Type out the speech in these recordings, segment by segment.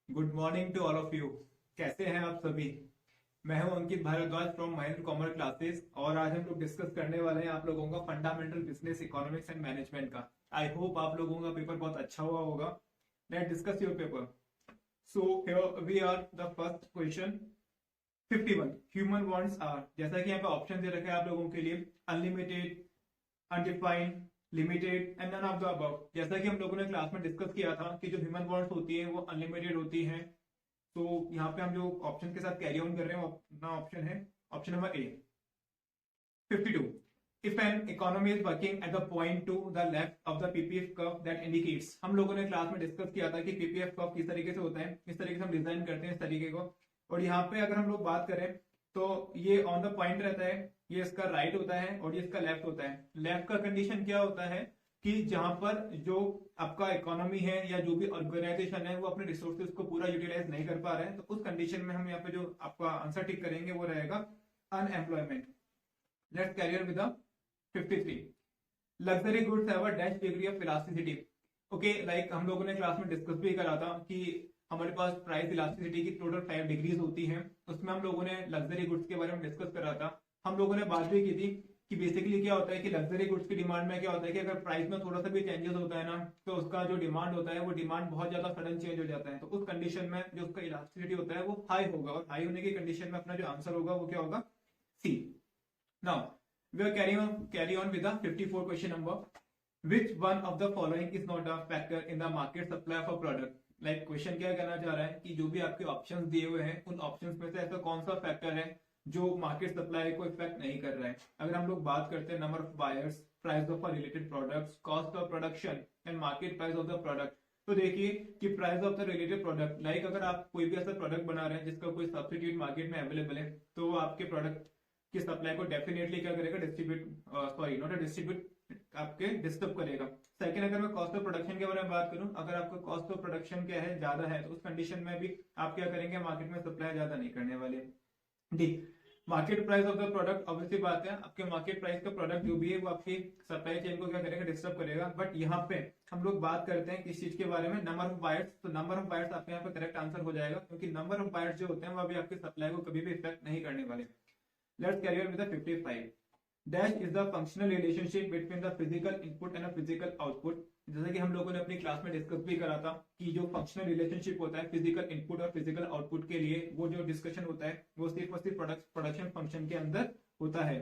Good morning to all of you. कैसे हैं आप सभी। मैं हूं Ankit Bhardwaj from Mahendra commerce classes और आज हम लोग डिस्कस करने वाले हैं आप लोगों का fundamental business economics and management का। आई होप आप लोगों का पेपर बहुत अच्छा हुआ होगा। Let's discuss your paper. So here we are the first question 51। Human wants are, जैसा कि यहाँ पे ऑप्शन दे रखा है आप लोगों के लिए, unlimited, undefined, limited and none of the above. जैसा कि हम लोगों ने क्लास में डिस्कस किया था कि जो ह्यूमन वांट्स होती है वो अनलिमिटेड होती है। तो यहाँ पे हम जो ऑप्शन के साथ कैरी ऑन कर रहे हैं वो अपना ऑप्शन है option number A 52। If an economy is working at the point two the left of the PPF curve that indicates. हम लोगों ने क्लास में डिस्कस किया था कि पीपीएफ कर्व किस तरीके से होता है, किस तरीके से हम डिजाइन करते हैं इस तरीके को। और यहाँ पे अगर हम लोग बात करें तो ये ऑन द पॉइंट रहता है, ये इसका राइट होता है और ये इसका लेफ्ट होता है। लेफ्ट का कंडीशन क्या होता है कि जहां पर जो आपका इकोनॉमी है या जो भी ऑर्गेनाइजेशन है वो अपने रिसोर्सेज को पूरा यूटिलाइज नहीं कर पा रहे हैं, तो उस कंडीशन में हम यहाँ पे जो आपका आंसर टिक करेंगे वो रहेगा unemployment. Let's carry on with 53। Luxury goods have a dash degree of elasticity. Okay, like हम लोगों ने क्लास में डिस्कस भी करा था कि हमारे पास प्राइस इलास्टिसिटी की टोटल 5 डिग्रीज होती हैं। उसमें हम लोगों ने लग्जरी गुड्स के बारे में डिस्कस करा था। हम लोगों ने बात भी की थी कि बेसिकली क्या होता है कि लग्जरी गुड्स की डिमांड में क्या होता है कि अगर प्राइस में थोड़ा सा भी चेंजेस होता है ना, तो उसका जो डिमांड होता है वो डिमांड बहुत ज्यादा सडन चेंज हो जाता है। तो उस कंडीशन में जो उसका इलास्टिसिटी होता है वो हाई होगा, और हाई होने की कंडीशन में अपना जो आंसर होगा वो क्या होगा, C. Now we are carry on with the 54 question number. Which one of the following is not a factor in the market supply of a product? Like question क्या कहना चाह रहा है कि जो भी आपके ऑप्शंस दिए हुए हैं उन ऑप्शंस में से ऐसा कौन सा फैक्टर है जो मार्केट सप्लाई को इफेक्ट नहीं कर रहा है। अगर हम लोग बात करते हैं number of buyers, price of related products, cost of production and market price of the product, तो देखिए कि price of the related product, like अगर आप कोई भी ऐसा प्रोडक्ट बना रहे हैं जिसका कोई सब्सिट्यूट मार्केट में अवेलेबल है, तो वो आपके प्रोडक्ट की सप्लाई को डेफिनेटली क्या करेगा, distribute sorry not a distribute, आपके डिस्टर्ब करेगा। सेकंड, अगर मैं कॉस्ट ऑफ प्रोडक्शन के बारे में बात करूं, अगर आपका कॉस्ट ऑफ प्रोडक्शन क्या है, ज्यादा है, तो उस कंडीशन में भी आप क्या करेंगे, मार्केट में सप्लाई ज्यादा नहीं करने वाले। D, market price of the product, obviously बात है आपके मार्केट प्राइस का प्रोडक्ट जो भी है वो आपकी सप्लाई चेन को क्या करेगा, डिस्टर्ब करेगा। बट यहाँ पे हम लोग बात करते हैं किस चीज के बारे में, नंबर ऑफ बायर्स। तो नंबर ऑफ बायर्स आपके यहाँ पे करेक्ट आंसर हो जाएगा, क्योंकि नंबर ऑफ बायर्स जो होते हैं वो अभी आपकी सप्लाई को कभी भी इफेक्ट नहीं करने वाले। Let's carry on with the 55। Dash is the functional relationship between the physical input and physical output. जैसे कि हम लोगों ने अपनी क्लास में डिस्कस भी करा था कि जो फंक्शनल रिलेशनशिप होता है फिजिकल इनपुट और फिजिकल आउटपुट के लिए, वो जो डिस्कशन होता है वो सिर्फ और सिर्फ प्रोडक्शन फंक्शन के अंदर होता है।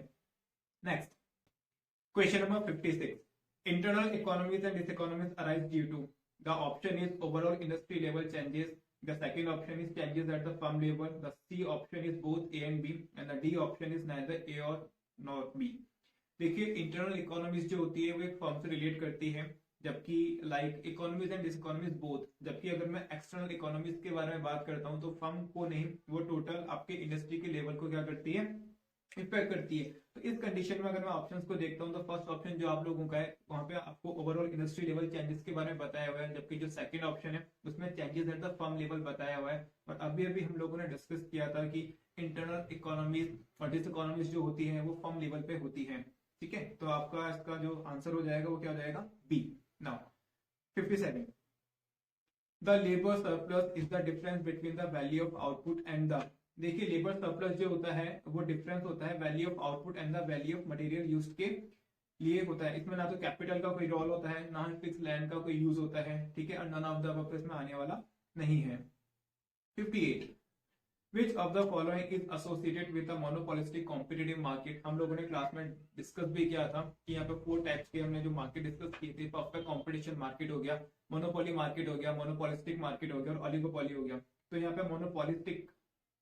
Next question number 56। Internal economies and diseconomies arise due to. The option is overall industry level changes, the second option is changes at the firm level, the C option is both A and B, and the D option is neither A or nor B। देखिए internal economies जो होती है वो एक firm से relate करती है, जबकि लाइक इकोनॉमीज एंड डिसइकोनॉमीज बोथ। जबकि अगर मैं एक्सटर्नल इकोनॉमीज के बारे में बात करता हूं तो फर्म को नहीं, वो टोटल आपके इंडस्ट्री के लेवल को क्या करती है, इफेक्ट करती है। तो इस कंडीशन में अगर मैं ऑप्शंस को देखता हूं तो फर्स्ट ऑप्शन जो आप लोगों का है वहां पे आपको ओवरऑल इंडस्ट्री लेवल चेंजेस के बारे में बताया हुआ है, जबकि जो सेकंड ऑप्शन है उसमें changes at the firm level बताया हुआ है। और अभी अभी हम लोगों ने डिस्कस किया था कि इंटरनल इकोनॉमीज और डिस इकोनॉमीज जो होती है वो फर्म लेवल पे होती है। ठीक है, तो आपका इसका जो आंसर हो जाएगा वो क्या हो जाएगा, B. Now 57। The labour surplus is the difference between the value of output and the. देखिए लेबर सरप्लस जो होता है वो डिफरेंस होता है value of output and the value of material used के लिए होता है। इसमें ना तो कैपिटल का कोई रोल होता है, ना ही फिक्स लैंड का कोई यूज होता है। ठीक है, और नन ऑफ द अबव इसमें आने वाला नहीं है। 58। Which of the following is associated with a monopolistic competitive market। हम लोगों ने क्लास में डिस्कस भी किया था कि यहाँ पे 4 टाइप्स के हमने जो मार्केट डिस्कस किए थे। परफेक्ट कंपटीशन मार्केट हो गया, मोनोपोली मार्केट हो गया, मोनोपोलिस्टिक मार्केट हो गया और ऑलिगोपोली हो गया। तो यहाँ पे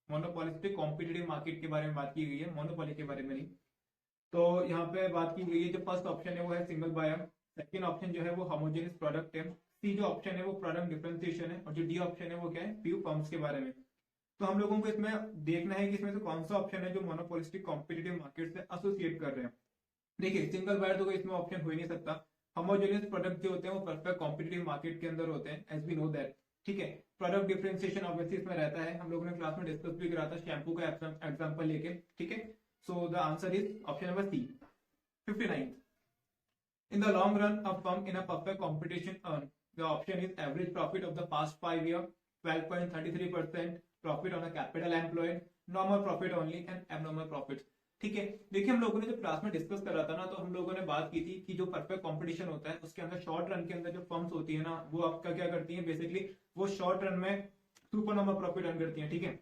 मोनोपोलिस्टिक कॉम्पिटिटिव मार्केट के बारे में बात की गई है, मोनोपोली के बारे में नहीं। तो यहाँ पे बात की गई है, जो फर्स्ट ऑप्शन है वो है सिंगल बायर, सेकंड ऑप्शन जो है वो होमोजेनियस प्रोडक्ट है, सी जो ऑप्शन है वो प्रोडक्ट डिफरेंशिएशन है, और जो डी ऑप्शन है वो क्या है, फ्यू फर्म्स के बारे में। तो हम लोगों को इसमें देखना है कि इसमें से कौन सा ऑप्शन है जो मोनोपोलिस्टिक कॉम्पिटिटिव मार्केट से एसोसिएट कर रहे हैं। देखिए सिंगल बायर तो कोई इसमें ऑप्शन हो ही नहीं सकता। होमोजेनियस प्रोडक्ट जो होते हैं वो परफेक्ट कॉम्पिटिटिव मार्केट के अंदर होते हैं, एज वी नो दैट। ठीक है, प्रोडक्ट डिफरेंशिएशन ऑब्वियसली इसमें रहता है, हम लोगों ने क्लास में डिस्कस भी करा था शैम्पू का एग्जांपल लेके। ठीक है, so the answer is option number C. 59। In the long run, a firm in a perfect competition earn, the option is average profit of the past 5 years, 12.33% profit on capital employed, normal profit only and abnormal profit. ठीक है, देखिए हम लोगों ने जब class में discuss करा था ना, तो हम लोगों ने बात की थी कि जो परफेक्ट कंपटीशन होता है उसके अंदर शॉर्ट रन के अंदर जो फर्म्स होती है ना, वो आपका क्या करती है, बेसिकली वो शॉर्ट रन में सुपर नॉर्मल प्रॉफिट अर्न करती है। ठीक है,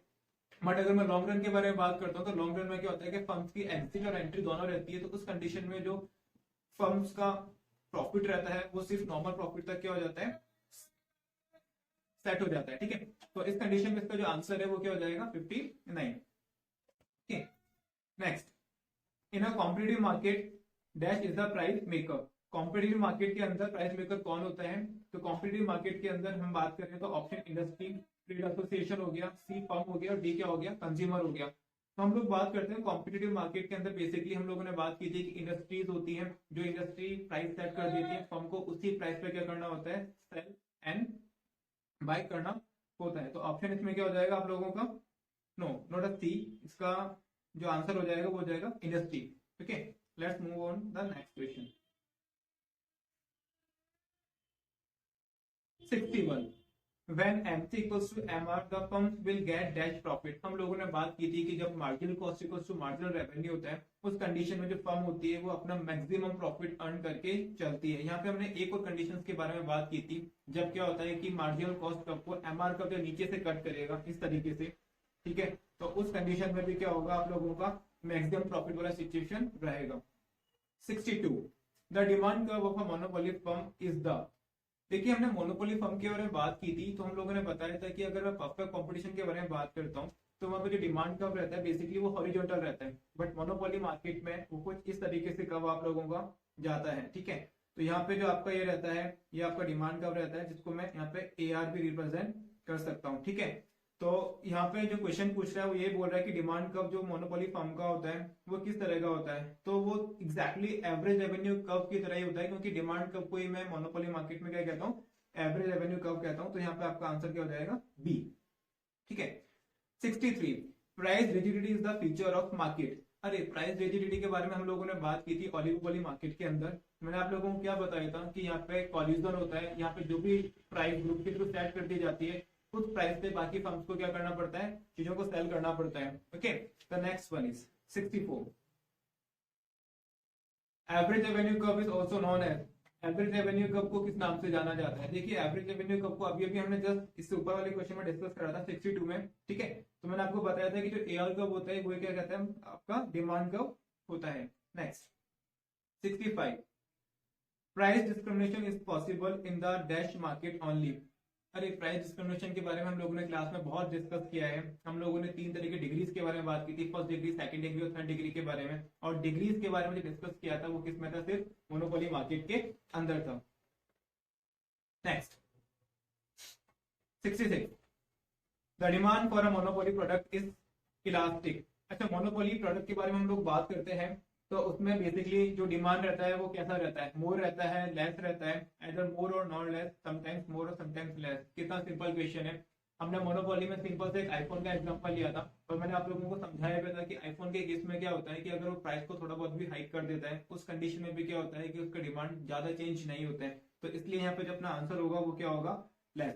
बट अगर मैं लॉन्ग रन के बारे में बात करता हूँ तो लॉन्ग रन में क्या होता है कि फर्म्स की एग्जिट और एंट्री दोनों रहती है, तो उस कंडीशन में जो फर्म्स का प्रॉफिट रहता है वो सिर्फ नॉर्मल प्रॉफिट तक क्या हो जाता है, सेट हो जाता है। ठीक है, तो इस कंडीशन में इसका जो आंसर है वो क्या हो जाएगा, 59। ठीक, next, in a competitive market dash is the price maker. Competitive market के अंदर प्राइस मेकर कौन होता है, तो कॉम्पिटिटिव मार्केट के अंदर हम बात करें तो ऑप्शन इंडस्ट्री ट्रेड एसोसिएशन हो गया, सी फर्म हो गया और डी क्या हो गया, कंज्यूमर हो गया। तो हम लोग बात करते हैं कॉम्पिटिटिव मार्केट के अंदर, बेसिकली हम लोगों ने बात की थी कि इंडस्ट्रीज होती हैं, जो इंडस्ट्री प्राइस सेट कर देती है, फर्म को उसी प्राइस पे क्या करना होता है, सेल एंड बाय करना होता है। तो ऑप्शन इसमें क्या हो जाएगा आप लोगों का, नो नॉट अ सी, इसका जो आंसर हो जाएगा वो हो जाएगा industry. Okay, let's move on the next question. 61, when MC equals to MR the firms will get dash profit। हम लोगों ने बात की थी कि जब marginal cost equals to marginal revenue होता है, उस कंडीशन में जो फर्म होती है वो अपना मैक्सिमम प्रॉफिट अर्न करके चलती है। यहाँ पे हमने एक और कंडीशंस के बारे में बात की थी, जब क्या होता है कि मार्जिनल कॉस्ट को MR का नीचे से कट करेगा इस तरीके से। ठीक है, तो उस कंडीशन में भी क्या होगा, आप लोगों का मैक्सिमम प्रॉफिट वाला सिचुएशन रहेगा। 62, the demand curve of a monopoly firm is the. देखिए हमने मोनोपोली फर्म के बारे में बात की थी, तो हम लोगों ने बताया था कि अगर मैं परफेक्ट कंपटीशन के बारे में बात करता हूँ तो वहां पे जो डिमांड कर्व रहता है बेसिकली वो हॉरिजॉन्टल रहता है, बट मोनोपोली मार्केट में वो कुछ इस तरीके से कर्व आप लोगों का जाता है। ठीक है, तो यहाँ पे जो आपका ये रहता है, ये आपका डिमांड कर्व रहता है, जिसको मैं यहाँ पे AR भी रिप्रेजेंट कर सकता हूँ। ठीक है, तो यहाँ पे जो क्वेश्चन पूछ रहा है वो ये बोल रहा है कि डिमांड कर्व जो मोनोपोली फर्म का होता है वो किस तरह का होता है, तो वो एग्जैक्टली एवरेज रेवेन्यू कर्व की तरह ही होता है, क्योंकि डिमांड कर्व को ही मैं मोनोपोली मार्केट में क्या कहता हूँ, एवरेज रेवेन्यू कर्व कहता हूं। तो यहाँ पे आपका आंसर क्या हो जाएगा, बी। ठीक है, 63, price rigidity is the feature of market. अरे प्राइस रिजिडिटी के बारे में हम लोगों ने बात की थी ओलिगोपोली मार्केट के अंदर। मैंने आप लोगों को क्या बताया था कि यहाँ पे कॉलिजन होता है, यहाँ पे जो भी प्राइस ग्रुप के थ्रू सेट कर दी जाती है उस प्राइस पे बाकी फर्म्स को क्या करना पड़ता है, चीजों को सेल करना पड़ता है। Okay, the next one is 64, average revenue curve is also known as. Average revenue curve को किस नाम से जाना जाता है, देखिए एवरेज रेवेन्यू कर्व को अभी अभी हमने जस्ट इससे ऊपर वाले क्वेश्चन में डिस्कस करा था 62 में। ठीक है, तो मैंने आपको बताया था कि जो AR कर्व होता है वो क्या कहता है, आपका डिमांड कर्व होता है। Next 65, price discrimination is possible in the dash market only. अरे प्राइस डिस्क्रिमिनेशन के बारे में हम लोगों ने क्लास में बहुत डिस्कस किया है। हम लोगों ने 3 तरह के डिग्रीज के बारे में बात की थी, फर्स्ट डिग्री, सेकंड डिग्री और थर्ड डिग्री के बारे में। और डिग्रीज के बारे में जो डिस्कस किया था वो किस में था, सिर्फ मोनोपोली मार्केट के अंदर था। Next 66, the demand for a monopoly product is elastic. अच्छा, मोनोपोली प्रोडक्ट के बारे में हम लोग बात करते हैं तो उसमें बेसिकली जो डिमांड रहता है वो कैसा रहता है, मोर रहता है, लेस रहता है, either मोर और नॉट लेस, समटाइम्स मोर और समटाइम्स लेस। कितना सिंपल क्वेश्चन है। हमने मोनोपोली में सिंपल से एक आईफोन का एग्जांपल लिया था और मैंने आप लोगों को समझाया भी था कि आईफोन के केस में क्या होता है कि अगर वो प्राइस को थोड़ा बहुत भी हाइक कर देता है उस कंडीशन में भी क्या होता है कि उसका डिमांड ज्यादा चेंज नहीं होता है, तो इसलिए यहाँ पे जो अपना आंसर होगा वो क्या होगा, less.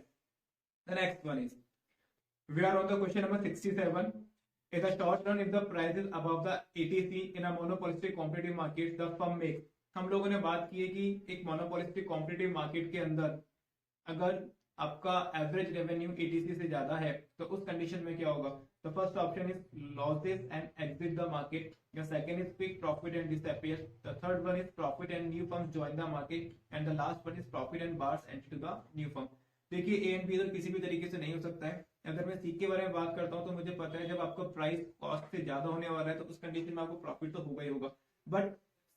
The next one is, we are on the question number 67, in the short run if the price is above the ATC in a monopolistic competitive market the firm makes। हम लोगों ने बात की है कि एक मोनोपोलिस्टिक कॉम्पिटिटिव मार्केट के अंदर अगर आपका एवरेज रेवेन्यू ATC से ज्यादा है तो उस कंडीशन में क्या होगा, तो first option is losses and exit the market, या second is quick profit and disappear, the third one is profit and new firms join the market and the last one is profit and bars entry to the new firm. देखिए A and B इधर किसी भी तरीके से नहीं हो सकता है। अगर मैं सी के बारे में बात करता हूं तो मुझे पता है जब आपका प्राइस कॉस्ट से ज्यादा होने वाला है तो उस कंडीशन में आपको प्रॉफिट तो होगा ही होगा, बट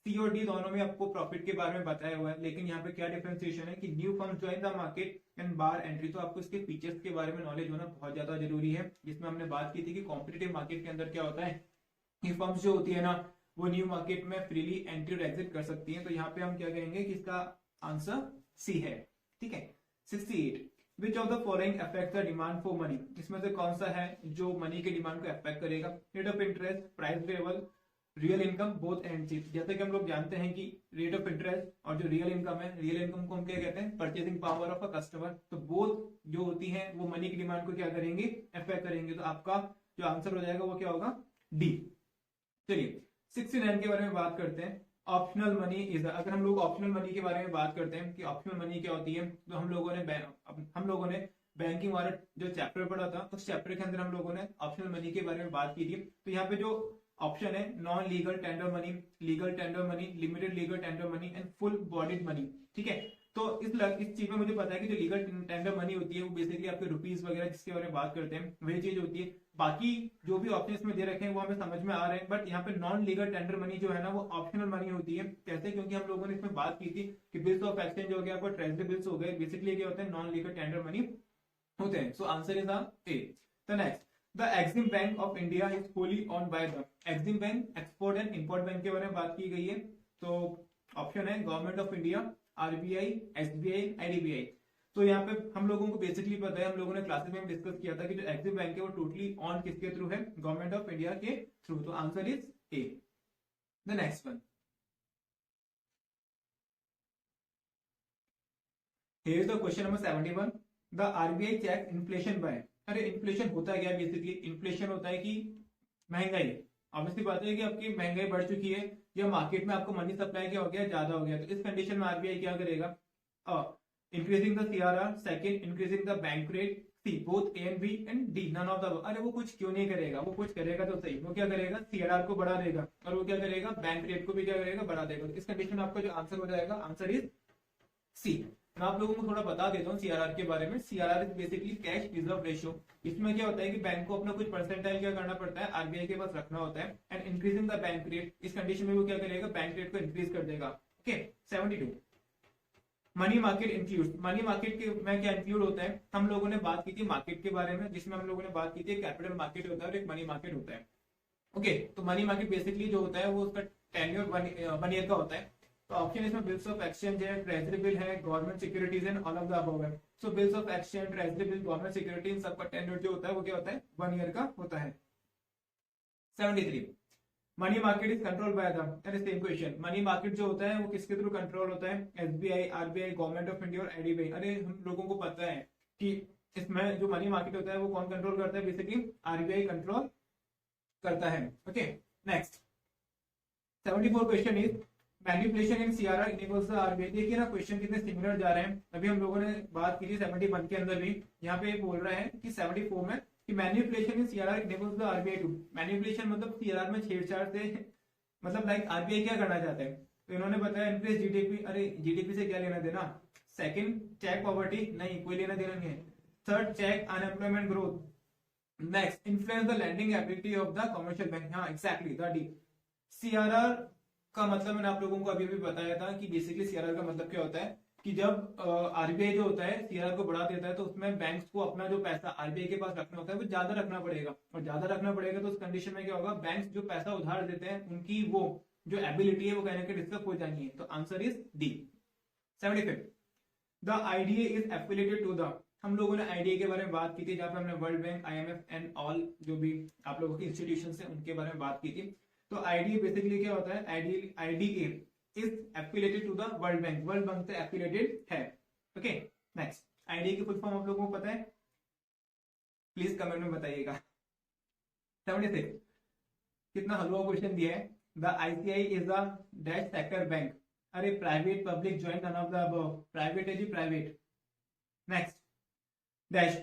सी और डी दोनों में आपको प्रॉफिट के बारे में बताया हुआ है। लेकिन यहाँ पे क्या डिफरेंशिएशन है कि new firm join the market and bar entry, तो आपको इसके फीचर्स के बारे में नॉलेज होना बहुत ज्यादा जरूरी है। जिसमें हमने बात की थी कि कॉम्पिटिटिव मार्केट के अंदर क्या होता है कि फर्म्स जो होती है ना वो न्यू मार्केट में फ्रीली एंट्री और एग्जिट कर सकती है। तो यहाँ पे हम क्या कहेंगे कि इसका आंसर सी है। ठीक है, 68, which of the following affect the demand for money. इसमें से कौन सा है जो मनी के डिमांड को अफेक्ट करेगा, rate of interest, price level, real income both and चीज। जैसे कि हम लोग जानते हैं कि रेट ऑफ इंटरेस्ट और जो रियल इनकम है, रियल इनकम को हम क्या कहते हैं, purchasing power of a customer. तो बोथ जो होती हैं वो मनी की डिमांड को क्या करेंगे, अफेक्ट करेंगे। तो आपका जो आंसर हो जाएगा वो क्या होगा, डी। चलिए 69 के बारे में बात करते हैं। ऑप्शनल मनी इज, अगर हम लोग ऑप्शनल मनी के बारे में बात करते हैं कि ऑप्शनल मनी क्या होती है, तो हम लोगों ने बैंकिंग वाला जो चैप्टर पढ़ा था, उस चैप्टर के अंदर हम लोगों ने ऑप्शनल मनी के बारे में बात की थी। तो यहाँ पे जो ऑप्शन है, non legal tender money, legal tender money, limited legal tender money and full bodied money, ठीक है। तो इस चीज में मुझे पता है कि जो लीगल टेंडर मनी होती है वो बेसिकली आपके रुपीज वगैरह जिसके बारे में बात करते हैं वही चीज होती है। बाकी जो भी ऑप्शन इसमें दे रखे हैं वो हमें समझ में आ रहे हैं, बट यहाँ पे नॉन लीगल टेंडर मनी जो है ना वो ऑप्शनल मनी होती है। कैसे, क्योंकि हम लोगों ने इसमें बात की थी कि बिल्स ऑफ एक्सचेंज हो गया, आपको ट्रेजरी बिल्स हो गए, बेसिकली क्या होते हैं, नॉन लीगल टेंडर मनी होते हैं। So answer is A. The next, the Exim bank of India is wholly on by the, Exim bank export and import bank के बारे में बात की गई है। तो ऑप्शन है government of India, RBI, SBI, IDBI. तो यहाँ पे हम लोगों को बेसिकली पता है, हम लोगों ने क्लासेस में डिस्कस किया था कि जो एक्सिम बैंक है वो टोटली ऑन किसके थ्रू है, गवर्नमेंट ऑफ इंडिया के थ्रू। तो answer is A. The next one, here is the question number 71। The RBI check inflation by, अरे इन्फ्लेशन होता है क्या, बेसिकली इन्फ्लेशन होता है कि महंगाई। ऑब्वियसली बात है कि आपकी महंगाई बढ़ चुकी है या मार्केट में आपको मनी सप्लाई क्या हो गया, ज्यादा हो गया। तो इस कंडीशन में आरबीआई क्या करेगा, increasing the CRR, second increasing the bank rate, C both A and B and D none of the. अरे वो कुछ क्यों नहीं करेगा, वो कुछ करेगा तो सही। वो क्या करेगा, सीआरआर को बढ़ा देगा, और वो क्या करेगा, बैंक रेट को भी क्या करेगा, बढ़ा देगा। तो इस कंडीशन में आपका जो आंसर हो जाएगा, आंसर इज सी। मैं आप लोगों को थोड़ा बता देता हूँ सीआरआर के बारे में। CRR is basically cash reserve ratio. इसमें क्या होता है कि बैंक को अपना कुछ परसेंटाइल क्या करना पड़ता है, आरबीआई के पास रखना होता है। And increasing the bank rate, इस कंडीशन में वो क्या करेगा, बैंक रेट को इंक्रीज कर देगा। Okay 72। Money market include, money market के में क्या इंक्लूड होता है, हम लोगों ने बात की थी मार्केट के बारे में, जिसमें हम लोगों ने बात की थी कैपिटल मार्केट होता है और एक मनी मार्केट होता है। ओके तो मनी मार्केट बेसिकली जो होता है वो उसका टेन्योर 1 ईयर का होता है। तो ऑप्शन इसमें बिल्स ऑफ एक्सचेंज है, ट्रेजरी बिल है, government securities and all of the above है। So bills of exchange, treasury bill, government security, इन सबका टेन्योर जो होता है वो क्या होता है, 1 ईयर का होता है। 73, money market is control by the, same question, money market जो होता है वो किसके थ्रू कंट्रोल होता है, SBI, RBI, government of India और आईडीबीआई। अरे हम लोगों को पता है कि इसमें जो मनी मार्केट होता है वो कौन कंट्रोल करता है, बेसिकली आरबीआई कंट्रोल करता है। Okay next 74 question is manipulation in CRR enables the RBI. देखिए ना क्वेश्चन कितने सिमिलर जा रहे हैं। अभी हम लोगों ने बात की थी 71 के अंदर भी, यहाँ पे बोल रहा है कि 74 में कि manipulation in CRR enables the RBI to. Manipulation मतलब सीआरआर में छेड़छाड़ से, मतलब लाइक आरबीआई क्या करना चाहता है, तो इन्होंने बताया इंक्रीज जीडीपी। अरे जीडीपी से क्या लेना देना, सेकंड चेक पॉवर्टी, नहीं कोई लेना देना नहीं है। Third check unemployment growth. Next influence the lending ability of the commercial bank. हाँ एग्जैक्टली द डी। सीआरआर का मतलब मैंने आप लोगों को अभी भी बताया था कि बेसिकली सीआरआर का मतलब क्या होता है कि जब आरबीआई जो होता है सीआरआर को बढ़ा देता है तो उसमें बैंक्स को अपना जो पैसा आरबीआई के पास रखना होता है वो ज्यादा रखना पड़ेगा, और ज्यादा रखना पड़ेगा तो उस कंडीशन में क्या होगा, बैंक्स जो पैसा उधार देते हैं उनकी वो जो एबिलिटी है वो कहने के डिस्टर्ब हो जानी है। तो answer is D. 75, the IDA is affiliated to the, हम लोगों ने आईडीए के बारे में बात की थी जहां पे हमने world bank, IMF and all जो भी आप लोगों के इंस्टीट्यूशन है उनके बारे में बात की थी। तो आईडीए बेसिकली क्या होता है, IDA is affiliated to the world bank, world bank से एफिलिएटेड है। ओके नेक्स्ट, आईडीए की फुल फॉर्म आप लोगों को पता है, प्लीज कमेंट में बताइएगा। 76, कितना हलवा क्वेश्चन दिया है, the ICI is a dash sector bank. अरे private, public, joint, none of the above. Private है जी, private. Next dash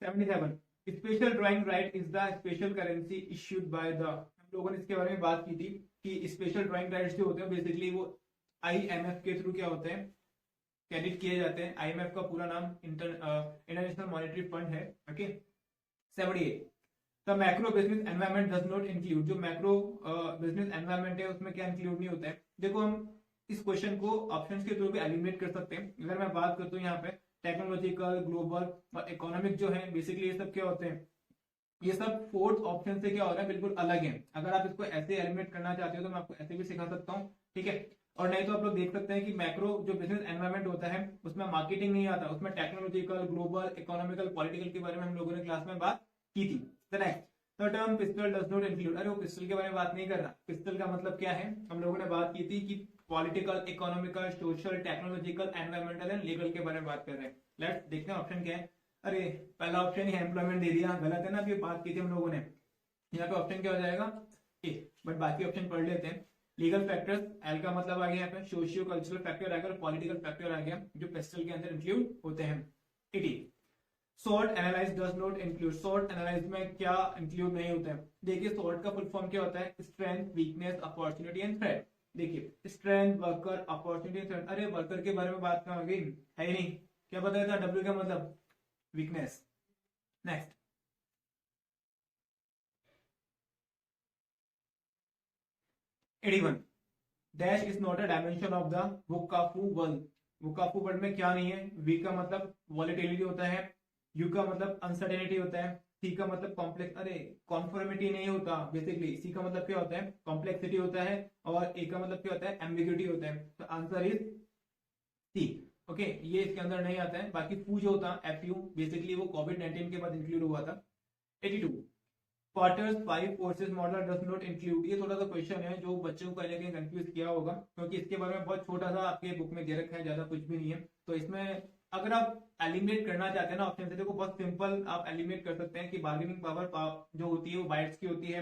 77, special drawing right is the special currency issued by the, हम लोगों ने इसके बारे में बात की थी कि स्पेशल ड्राइंग राइट्स जो होते हैं बेसिकली वो आईएमएफ के थ्रू क्या होते हैं, क्रेडिट किए जाते हैं। आईएमएफ का पूरा नाम इंटरनेशनल मॉनेटरी फंड है। Okay 78, the macro business environment does not include, जो मैक्रो बिजनेस एनवायरनमेंट है उसमें क्या इंक्लूड नहीं होता है। देखो हम इस क्वेश्चन को ऑप्शंस के थ्रू भी एलिमिनेट कर सकते हैं। अगर मैं बात करता हूँ यहाँ पे टेक्नोलॉजिकल, ग्लोबल और इकोनॉमिक जो है बेसिकली ये सब क्या होते हैं, ये सब फोर्थ ऑप्शन से क्या हो रहा है, बिल्कुल अलग है। अगर आप इसको ऐसे एलिमिनेट करना चाहते हो तो मैं आपको ऐसे भी सिखा सकता हूँ, ठीक है। और नहीं तो आप लोग देख सकते हैं कि मैक्रो जो बिजनेस एनवायरनमेंट होता है उसमें मार्केटिंग नहीं आता, उसमें टेक्नोलॉजिकल, ग्लोबल, इकोनॉमिकल, पॉलिटिकल के बारे में हम लोगों ने क्लास में बात की थी। Next the term pistol does not include, अरे वो पिस्टल के बारे में बात नहीं कर रहा। पिस्टल का मतलब क्या है, हम लोगों ने बात की थी कि political, economical, social, technological, environmental and legal के बारे में बात कर रहे हैं। लेट्स देखते हैं ऑप्शन क्या है। अरे पहला ऑप्शन ही एम्प्लॉयमेंट दे दिया, गलत है ना, अभी बात की थी हम लोगों ने। यहाँ पे ऑप्शन क्या हो जाएगा ए, बट बाकी ऑप्शन पढ़ लेते हैं। लीगल फैक्टर्स, एल का मतलब आ गया यहाँ पे, सोशियो कल्चरल फैक्टर आ गया, पॉलिटिकल फैक्टर आ गया, जो पिस्टल के अंदर इंक्लूड होते हैं। 80 sort analyse does not include, sort analyse में क्या इंक्लूड नहीं होता है। देखिए सॉर्ट का फुल फॉर्म क्या होता है, strength, weakness, opportunity and threat. देखिए स्ट्रेंथ, वर्कर, अपॉर्चुनिटी, थ्रेट। अरे वर्कर के बारे में बात कहाँ हो गई, है ही नहीं। क्या बताया था, डब्ल्यू का मतलब weakness. Next 81 dash is not a dimension of the वुकाफू वर्ल्ड। वुकाफू वर्ल्ड में क्या नहीं है, वी का मतलब वॉलेटिलिटी होता है, यू का मतलब अनसर्टेनिटी होता है, सी का मतलब कॉम्प्लेक्स, अरे कॉन्फॉर्मिटी नहीं होता बेसिकली, सी का मतलब क्या होता है, कॉम्प्लेक्सिटी होता है, और ए का मतलब क्या होता है, एम्बिग्यूटी होता है। तो आंसर इज सी। ओके, ये इसके अंदर नहीं आता है। बाकी फू जो होता है, एफ यू, बेसिकली वो कोविड-19 के बाद इंक्लूड हुआ था। 82 quarters 5 forces model does not include, ये थोड़ा सा क्वेश्चन है जो बच्चों को कहीं ना कहीं कंफ्यूज किया होगा, क्योंकि इसके बारे में बहुत छोटा सा आपके बुक में दे रखा है, ज्यादा कुछ भी नहीं है। तो इसमें अगर आप एलिमिनेट करना चाहते हैं ना ऑप्शन से, देखो बहुत सिंपल आप एलिमिनेट कर सकते हैं कि बार्गेनिंग पावर जो होती है वो बायर्स की होती है,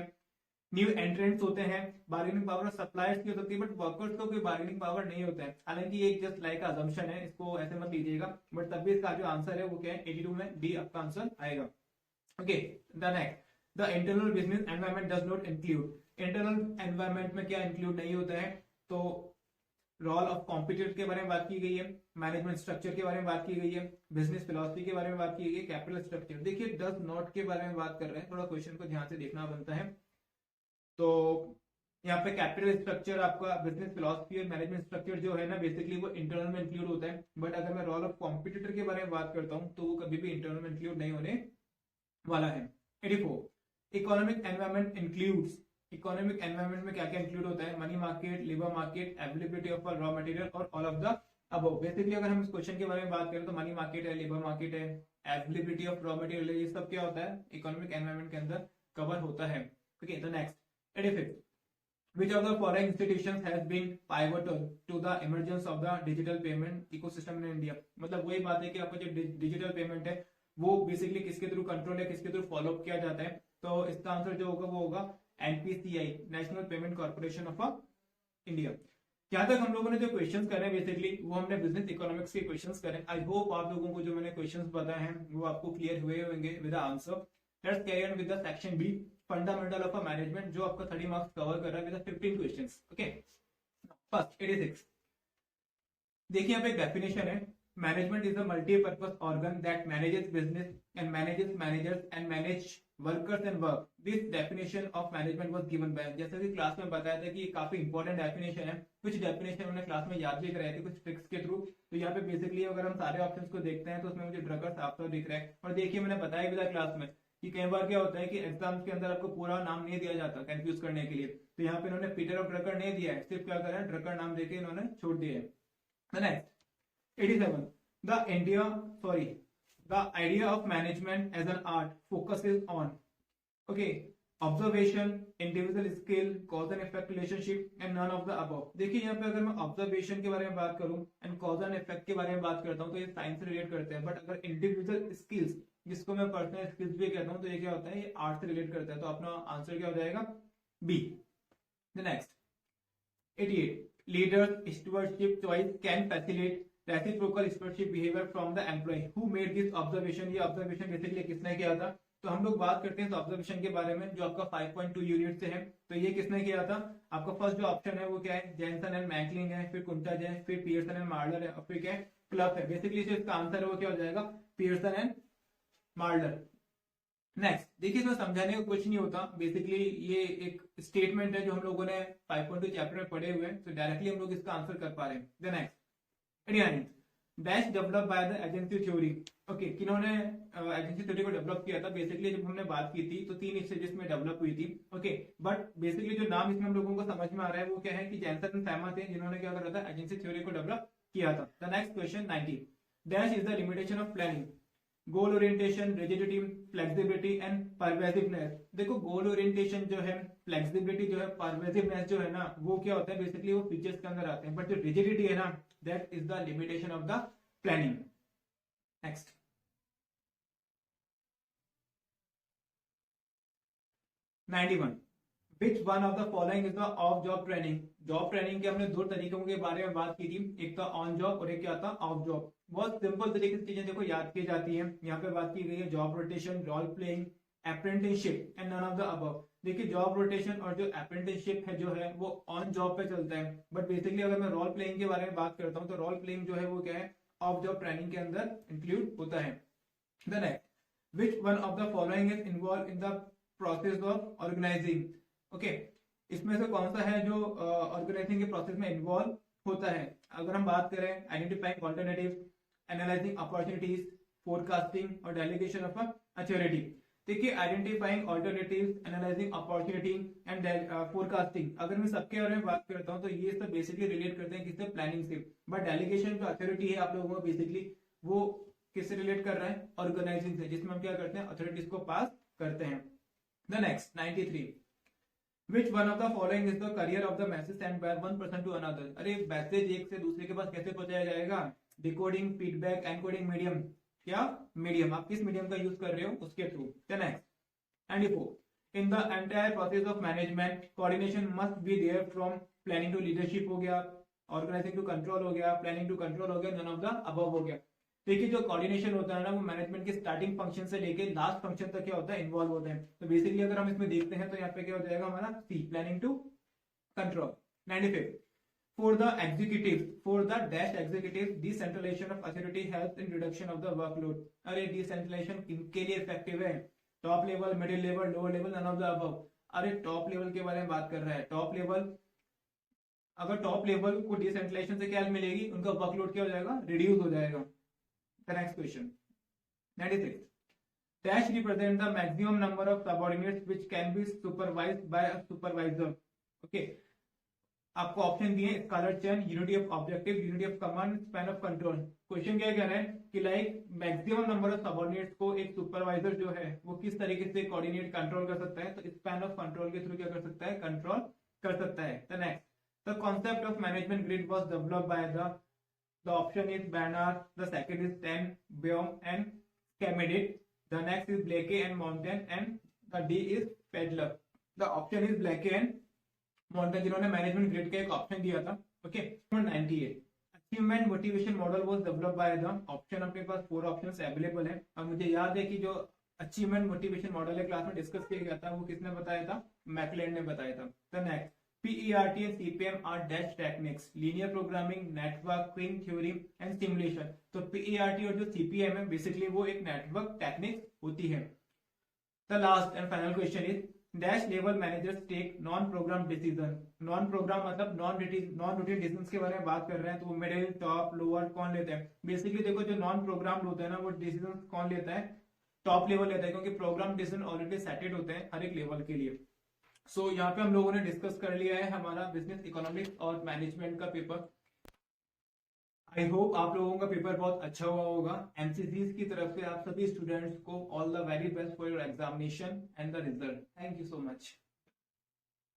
न्यू एंट्रेंट्स होते हैं, बार्गेनिंग पावर सप्लायर्स की हो सकती है, बट वर्कर्स को कोई बार्गेनिंग पावर नहीं होता है। हालांकि ये जस्ट लाइक अजम्पशन है, इसको ऐसे मत लीजिएगा, बट तब भी इसका जो आंसर है वो क्या है, 82 में डी आपका आंसर आएगा। Okay, the next, the internal business environment does not include. Internal environment में क्या इंक्लूड नहीं होता है, तो रोल ऑफ कॉम्पिटिटर के बारे में बात की गई है, मैनेजमेंट स्ट्रक्चर के बारे में बात की गई है, बिजनेस फिलॉसफी के बारे में बात की गई है, कैपिटल स्ट्रक्चर। देखिए डज नॉट के बारे में बात कर रहे हैं, थोड़ा क्वेश्चन को ध्यान से देखना बनता है। तो यहाँ पे कैपिटल स्ट्रक्चर आपका बिजनेस फिलॉसफी और मैनेजमेंट स्ट्रक्चर जो है ना, बेसिकली वो इंटरनल में इंक्लूड होता है। बट अगर मैं रोल ऑफ कॉम्पिटिटर के बारे में बात करता हूँ तो वो कभी भी इंटरनल में इंक्लूड नहीं होने वाला है। 84 economic environment includes, economic environment में क्या क्या इंक्लूड होता है, money market, labour market, availability of raw material और all of the above. Basically अगर हम इस क्वेश्चन के बारे में बात करें तो मनी मार्केट है, लेबर मार्केट है, अवेलेबिलिटी ऑफ रॉ मटेरियल है, ये सब क्या होता है, इकोनॉमिक एनवायरमेंट के अंदर कवर होता है। ओके, तो next 85 which of the following institutions has been pivotal to the emergence of the digital payment ecosystem in India। मतलब वही बात है कि आपका जो डिजिटल पेमेंट है वो बेसिकली किसके थ्रू कंट्रोल है, किसके थ्रू फॉलो अप किया जाता है। तो इसका आंसर जो होगा वो होगा NPCI, national payment corporation of India. यहाँ तक हम लोगों ने जो क्वेश्चंस करे बेसिकली वो हमने बिजनेस इकोनॉमिक्स के क्वेश्चंस करे। आई होप आप लोगों को जो मैंने क्वेश्चंस बताए हैं वो आपको क्लियर हुए होंगे with the answer. Let's carry on with the section B, fundamental of a management, जो आपका 30 मार्क्स कवर कर रहा है विद 15 क्वेश्चंस। ओके, फर्स्ट 86 देखिए यहाँ पे एक डेफिनेशन है, management is a multipurpose organ that manages business and manages managers and manage workers and work. This definition of management was given by, जैसे कि क्लास में बताया था कि ये काफी इंपॉर्टेंट डेफिनेशन है, कुछ डेफिनेशन हमने क्लास में याद भी कराए थे कुछ ट्रिक्स के थ्रू। तो यहाँ पे बेसिकली अगर हम सारे ऑप्शंस को देखते हैं तो उसमें मुझे ड्रकर साफ साफ दिख रहा है। और देखिए मैंने बताया भी था क्लास में कि कई बार क्या होता है कि एग्जाम्स के अंदर आपको पूरा नाम नहीं दिया जाता कंफ्यूज करने के लिए, तो यहाँ पे इन्होंने पीटर और ड्रकर नहीं दिया है, सिर्फ क्या करा है, ड्रकर नाम देके इन्होंने छोड़ दिया है। Next 87 the idea of management as an art focuses on observation, individual skill, cause and effect relationship and none of the above। देखिए यहाँ पे अगर मैं ऑब्जर्वेशन के बारे में बात करूं एंड कॉज एंड इफेक्ट के बारे में बात करता हूं तो ये साइंस से रिलेट करते हैं, बट अगर इंडिविजुअल स्किल्स, जिसको मैं पर्सनल स्किल्स भी कहता हूं, तो ये क्या होता है, ये आर्ट से रिलेट करता है। तो अपना आंसर क्या हो जाएगा, B. Next 88 leaders stewardship choice can facilitate reciprocal stewardship behaviour from the employ who made this observation. ये ऑब्जर्वेशन बेसिकली किसने किया था, तो हम लोग बात करते हैं इस ऑब्जर्वेशन के बारे में जो आपका 5.2 यूनिट से है। तो ये किसने किया था, आपका फर्स्ट जो ऑप्शन है वो क्या है, जेनसन एंड मैकलिंग है, फिर कुंटज है, फिर पियर्सन एंड मार्लर है, और फिर क्या है, क्लब है। बेसिकली जो इसका आंसर है वो क्या हो जाएगा, पियर्सन एंड मार्लर। नेक्स्ट देखिए, इसमें समझाने को कुछ नहीं होता, बेसिकली ये एक स्टेटमेंट है जो हम लोगों ने 5.2 चैप्टर में पढ़े हुए हैं, तो डायरेक्टली हम लोग इसका आंसर कर पा रहे हैं। The next 89 dash develop by the agency theory. Okay, किन्होंने एजेंसी थ्योरी को डेवलप किया था, बेसिकली जब हमने बात की थी तो 3 स्टेजेस में डेवलप हुई थी। ओके, बट बेसिकली जो नाम इसमें हम लोगों को समझ में आ रहा है वो क्या है कि जेनसन एंड सैमा थे जिन्होंने क्या करा था, एजेंसी थ्योरी को डेवलप किया था। The next question 90 dash is the limitation of planning. Goal orientation, rigidity, flexibility and pervasiveness. देखो गोल ओरिएंटेशन जो है, फ्लेक्सिबिलिटी जो है, परवेसिवनेस जो है ना, वो क्या होता है बेसिकली वो फीचर्स के अंदर आते हैं, बट जो रिजिडिटी है ना that is the limitation of the planning. Next 91, which one of the following is the of job training. Job training के हमने दो तरीकों के बारे में बात की थी, एक था ऑन जॉब और एक क्या था ऑफ जॉब। बहुत सिंपल तरीके से चीजें देखो याद की जाती है। यहाँ पे बात की गई है job rotation, role playing, apprenticeship and none of the above. देखिए जॉब रोटेशन और जो अप्रेंटिसशिप है जो है वो ऑन जॉब पे चलता है, बट बेसिकली अगर मैं रोल प्लेइंग के बारे में बात करता हूँ तो रोल प्लेइंग जो है वो क्या है ऑफ जॉब ट्रेनिंग के अंदर इंक्लूड होता है। The next, which one of the following is involve in the process of organising. Okay, इसमें से कौन सा है जो ऑर्गेनाइजिंग के प्रोसेस में इन्वॉल्व होता है। अगर हम बात करें identifying alternatives, analysing opportunities, forecasting और डेलीगेशन ऑफ अथॉरिटी। देखिए identifying alternatives, analysing opportunity and forecasting, अगर मैं सबके बारे में बात करता हूँ तो ये सब बेसिकली रिलेट करते हैं किससे, प्लानिंग से। बट डेलीगेशन जो अथॉरिटी है आप लोगों को बेसिकली वो किससे रिलेट कर रहा है, ऑर्गेनाइजिंग से, जिसमें हम क्या करते हैं अथॉरिटीज को पास करते हैं। The next 93, Which one of the following is the career of the message sent by one person to another? अरे मैसेज एक से दूसरे के पास कैसे पहुंचाया जाएगा, डिकोडिंग, फीडबैक, एनकोडिंग मीडियम, क्या मीडियम, आप किस मीडियम का यूज कर रहे हो उसके through. Next 94, in the entire process of management coordination must be there from planning to leadership हो गया, organizing to control हो गया, planning to control हो गया, none of the above हो गया। देखिए जो कोऑर्डिनेशन होता है ना वो मैनेजमेंट के स्टार्टिंग फंक्शन से लेके लास्ट फंक्शन तक क्या होता है इन्वॉल्व होते हैं। तो बेसिकली अगर हम इसमें देखते हैं तो यहाँ पे क्या हो जाएगा हमारा C, planning to control. 95, for the executive, for the dash executive decentralisation of authority helps in reduction of the workload. अरे डिसेंट्रलाइजेशन किनके लिए इफेक्टिव है, top level, middle level, lower level, none of the above. अरे top level के बारे में बात कर रहा है, टॉप लेवल, अगर टॉप लेवल को डिसेंट्रलाइजेशन से क्या मिलेगी, उनका वर्कलोड क्या हो जाएगा, रिड्यूस हो जाएगा। The next question 96, dash represent the maximum number of subordinates which can be supervised by a supervisor. Okay, आपको ऑप्शन दिए scalar chain, unity of objective, unity of command, span of control. Question क्या कह रहा है कि like maximum number of subordinates को एक supervisor जो है वो किस तरीके से कोऑर्डिनेट कंट्रोल कर सकता है, तो स्पैन ऑफ कंट्रोल के थ्रू क्या कर सकता है, कंट्रोल कर सकता है। The next, the concept of management grid was developed by the option is Barnard, the second is Ten, Boehm and Schmidt, the next is Blakey and Mountain and the D is Fedler. The option is Blakey and Mountain जिन्होंने management grid का एक option दिया था। Okay 98, achievement motivation model was developed by the option, अपने पास 4 options available है और मुझे याद है कि जो अचीवमेंट मोटिवेशन मॉडल है क्लास में डिस्कस किया गया था वो किसने बताया था, मैकलेंड ने बताया था। The next, PERT and CPM are dash techniques, linear programming, networking theory and simulation। तो PERT और जो CPM है बेसिकली वो एक नेटवर्क टेक्निक्स होती है। The last and final question is dash level managers take non program decision। Non programme मतलब non routine decisions के बारे में बात कर रहे हैं, तो वो मिडिल, टॉप, लोअर कौन लेता है। बेसिकली देखो जो नॉन प्रोग्राम होता है ना वो डिसीजन कौन लेता है, टॉप लेवल लेता है, क्योंकि प्रोग्राम डिसीजन ऑलरेडी सेटेड होते हैं हर एक लेवल के लिए। सो यहाँ पे हम लोगों ने डिस्कस कर लिया है हमारा बिजनेस इकोनॉमिक्स और मैनेजमेंट का पेपर। आई होप आप लोगों का पेपर बहुत अच्छा हुआ होगा। एमसीसीज की तरफ से आप सभी स्टूडेंट्स को all the very best for your examination and the result. Thank you so much.